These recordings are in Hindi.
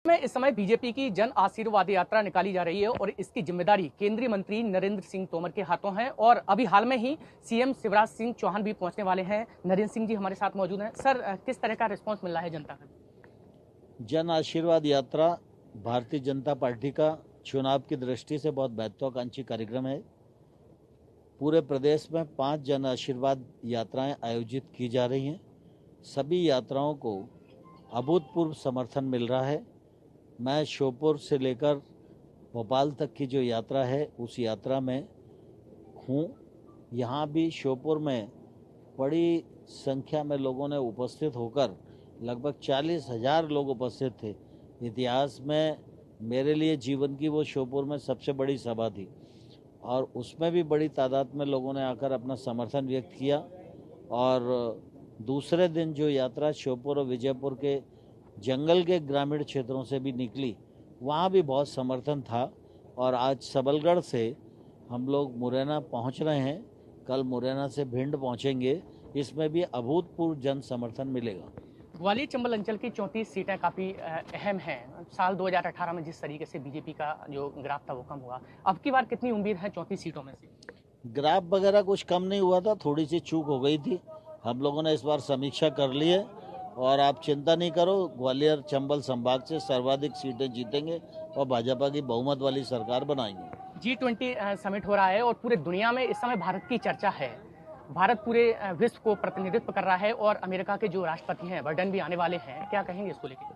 में इस समय बीजेपी की जन आशीर्वाद यात्रा निकाली जा रही है और इसकी जिम्मेदारी केंद्रीय मंत्री नरेंद्र सिंह तोमर के हाथों है। और अभी हाल में ही सीएम शिवराज सिंह चौहान भी पहुंचने वाले हैं। नरेंद्र सिंह जी हमारे साथ मौजूद हैं। सर, किस तरह का रिस्पांस मिल रहा है जनता का? जन आशीर्वाद यात्रा भारतीय जनता पार्टी का चुनाव की दृष्टि से बहुत महत्वाकांक्षी कार्यक्रम है। पूरे प्रदेश में 5 जन आशीर्वाद यात्राएं आयोजित की जा रही हैं। सभी यात्राओं को अभूतपूर्व समर्थन मिल रहा है। मैं श्योपुर से लेकर भोपाल तक की जो यात्रा है उस यात्रा में हूँ। यहाँ भी श्योपुर में बड़ी संख्या में लोगों ने उपस्थित होकर लगभग 40,000 लोग उपस्थित थे। इतिहास में मेरे लिए जीवन की वो श्योपुर में सबसे बड़ी सभा थी और उसमें भी बड़ी तादाद में लोगों ने आकर अपना समर्थन व्यक्त किया। और दूसरे दिन जो यात्रा श्योपुर और विजयपुर के जंगल के ग्रामीण क्षेत्रों से भी निकली, वहाँ भी बहुत समर्थन था। और आज सबलगढ़ से हम लोग मुरैना पहुँच रहे हैं, कल मुरैना से भिंड पहुँचेंगे। इसमें भी अभूतपूर्व जन समर्थन मिलेगा। ग्वालियर चंबल अंचल की 34 सीटें काफी अहम हैं। साल 2018 में जिस तरीके से बीजेपी का जो ग्राफ था वो कम हुआ, अब की बार कितनी उम्मीद है 34 सीटों में से? ग्राफ वगैरह कुछ कम नहीं हुआ था, थोड़ी सी चूक हो गई थी। हम लोगों ने इस बार समीक्षा कर ली है और आप चिंता नहीं करो, ग्वालियर चंबल संभाग से सर्वाधिक सीटें जीतेंगे और भाजपा की बहुमत वाली सरकार बनाएंगे। G20 समिट हो रहा है और पूरे दुनिया में इस समय भारत की चर्चा है। भारत पूरे विश्व को प्रतिनिधित्व कर रहा है और अमेरिका के जो राष्ट्रपति हैं बाइडेन भी आने वाले हैं। क्या कहेंगे इसको लेकर?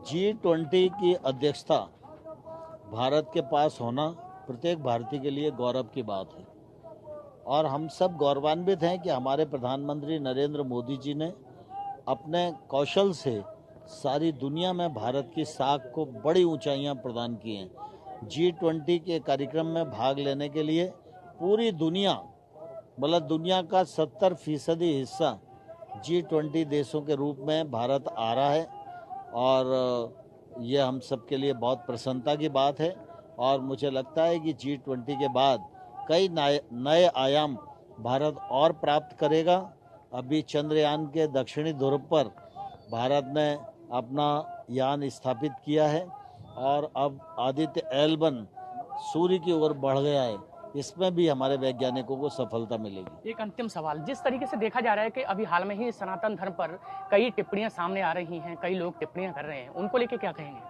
G20 की अध्यक्षता भारत के पास होना प्रत्येक भारतीय के लिए गौरव की बात है और हम सब गौरवान्वित हैं कि हमारे प्रधानमंत्री नरेंद्र मोदी जी ने अपने कौशल से सारी दुनिया में भारत की साख को बड़ी ऊंचाइयां प्रदान की हैं। G20 के कार्यक्रम में भाग लेने के लिए पूरी दुनिया, मतलब दुनिया का 70% हिस्सा G20 देशों के रूप में भारत आ रहा है और ये हम सब के लिए बहुत प्रसन्नता की बात है। और मुझे लगता है कि G20 के बाद कई नए आयाम भारत और प्राप्त करेगा। अभी चंद्रयान के दक्षिणी ध्रुव पर भारत ने अपना यान स्थापित किया है और अब आदित्य L1 सूर्य की ओर बढ़ गया है। इसमें भी हमारे वैज्ञानिकों को सफलता मिलेगी। एक अंतिम सवाल, जिस तरीके से देखा जा रहा है कि अभी हाल में ही सनातन धर्म पर कई टिप्पणियां सामने आ रही हैं, कई लोग टिप्पणियां कर रहे हैं, उनको लेके क्या कहेंगे?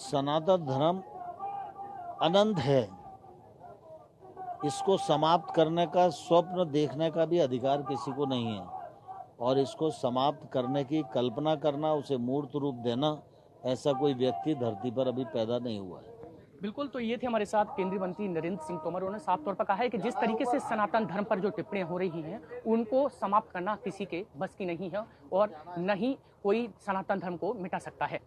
सनातन धर्म अनंत है, इसको समाप्त करने का स्वप्न देखने का भी अधिकार किसी को नहीं है और इसको समाप्त करने की कल्पना करना, उसे मूर्त रूप देना, ऐसा कोई व्यक्ति धरती पर अभी पैदा नहीं हुआ है। बिल्कुल, तो ये थे हमारे साथ केंद्रीय मंत्री नरेंद्र सिंह तोमर। उन्होंने साफ तौर पर कहा है कि जिस तरीके से सनातन धर्म पर जो टिप्पणियां हो रही हैं उनको समाप्त करना किसी के बस की नहीं है और न ही कोई सनातन धर्म को मिटा सकता है।